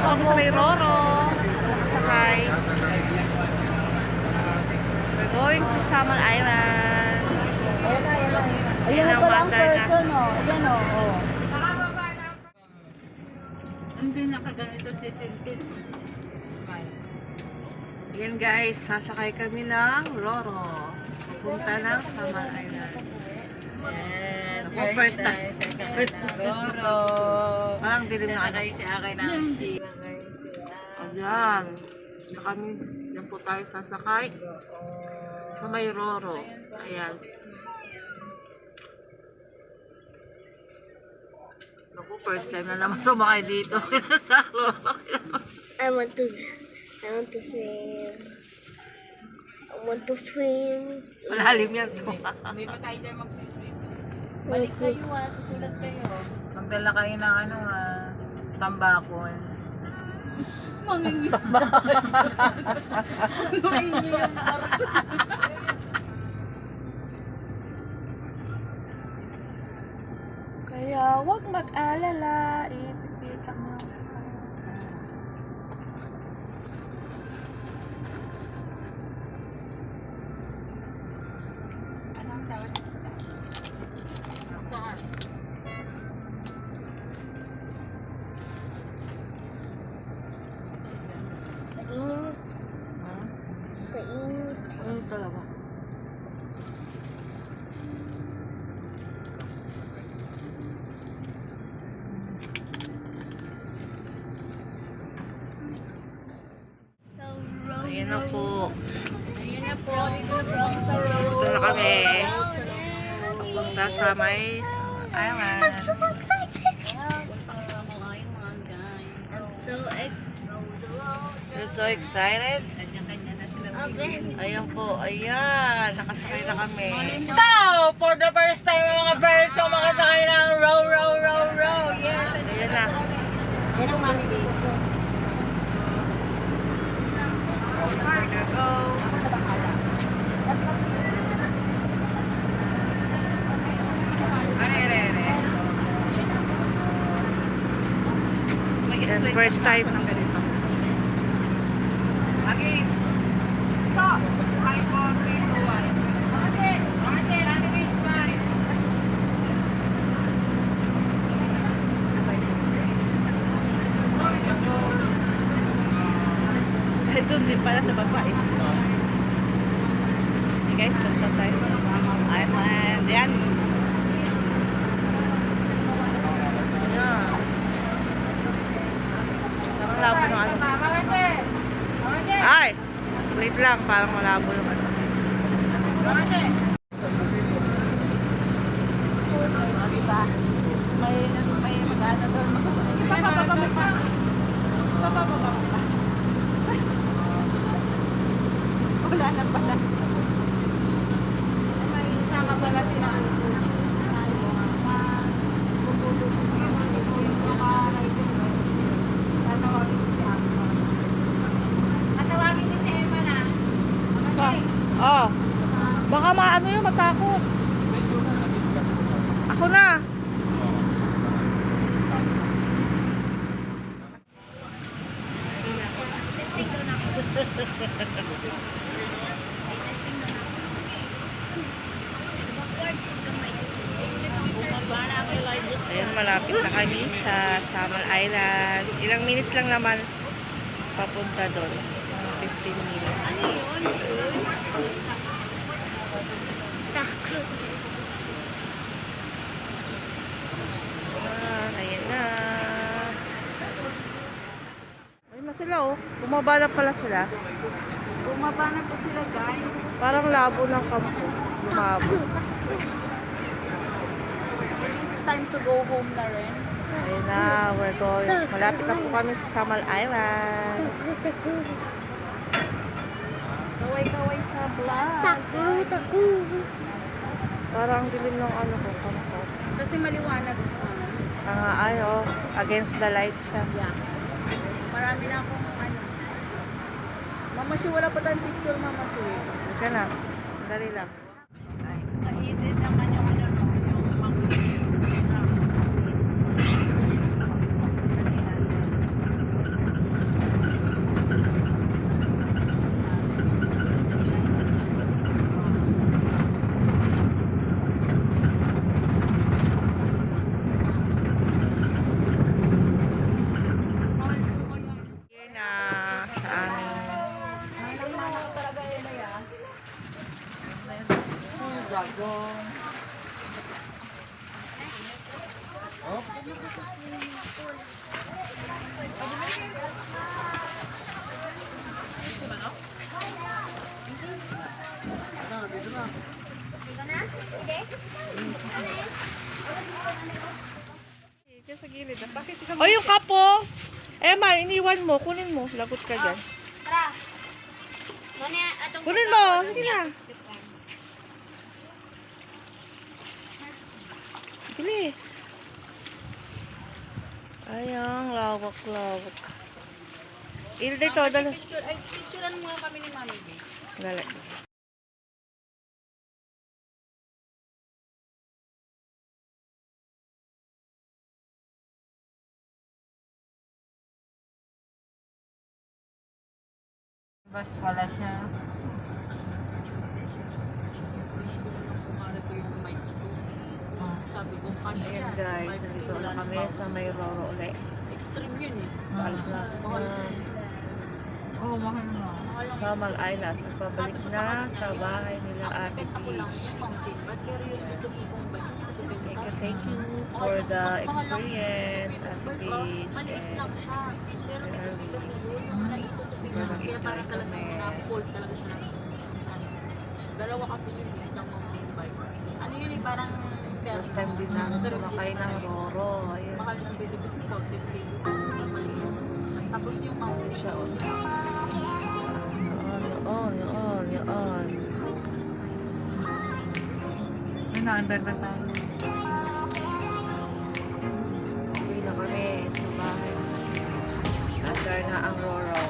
kami sa may Roro. Sakay. We're going to Samal Island. Ayun na pala ang person, oh. Ayan, oh. Hindi nakaganito si Tintin. Yan guys, sasakay kami ng Roro. Pupunta ng Samal Island. Yan. Ako first time. Roro. Parang dilim na ano. Sakay si Akay na si. Ayan. Na kami. Yan po tayo sasakay. Sa may Roro. Ayan. Naku, first time na naman sumakay dito. Sa Roro. I want to swim. I want to swim. Malalim yan. Hindi pa tayo dyan magsiswim. Balik kayo susulat kayo. Magdala kayo ng ano tambakol. Mangingis ba? Kaya huwag mag-alala. Ipipita mo. Kainit. Ano talaga? Ayan na po. Ayan na po. Dito na po ako sa road. Ito na kami. Pupunta sa may Island. I'm so excited. Puntang sa mga yung mga guys. So excited. You're so excited? Kanya-kanya na sila. Ayan po. Ayan. Nakasakay na kami. So, for the first time mga friends, so makasakay ng row. Yes. Ayan na. Yan ang mami dito. Go. Yan, first time ng ganito. Again. Stop. 5, 4, 3, 2, 1. Makasin. Ate Rich, bye. Doon din pala sa baba eh. Hey guys, punta tayo sa Samal Island. Yan. Yan. Nakalabo ng ano. Makasin. Ay! Wait lang, parang malabo yung ano. Makasin. Diba? May mag-ano doon. Wala na pala. May isama pala sila. Tatawagin niyo si Emma na. Makasin. Oh. Baka maano yung matakot. Ako na. Ayun, malapit na kami sa Samal Island. Ilang minutes lang naman papunta doon. 15 minutes. Ayan na. Ayun na sila oh. Bumaba na pala sila. Bumaba na po sila guys. Parang labo ng kampo. Lumabo. It's time to go home na rin. Ayun na, we're going. Malapit na po kami sa Samal Island. Kaway-kaway sa vlog. Taku. Parang dilim ng ano ko, kampo. Kasi maliwanag. Ay, oh, against the light siya. Yeah. Marami na akong ano. Mama Shi, wala pa tayong picture, Mama Shi. Ika na, dali lang. Sa edit naman yung ano, yung mag-video. gilid. Ah. Bakit ka O, yung kapo. Emma, iniwan mo. Kunin mo. Lagot ka dyan. Tara. Muna, atong Kunin mo. Sige na. Bilis. Ayang, lawak-lawak. Ilda ito, dala. picturean mo nga kami ni Mami B. Dala. Bus pala siya. Sabi ko, Ayan guys, nandito na kami sa may Roro ulit. extreme yun eh. Paalis na. Oo, mahal na. Sa Mal-Island. Pabalik na sa bahay nila Ate Peach. Thank you for the experience, Ate Peach. Sobrang enjoy kami. Dalawa kasi yun, isang mountain bike. Ano yun eh, parang First time din namin sumakay ng Roro. Ayun. mahal ng bilibid ng mountain bike. Tapos yung mountain Siya o. Yun. May naandar na tayo. Uwi na kami sa bahay. Andar na ang Roro.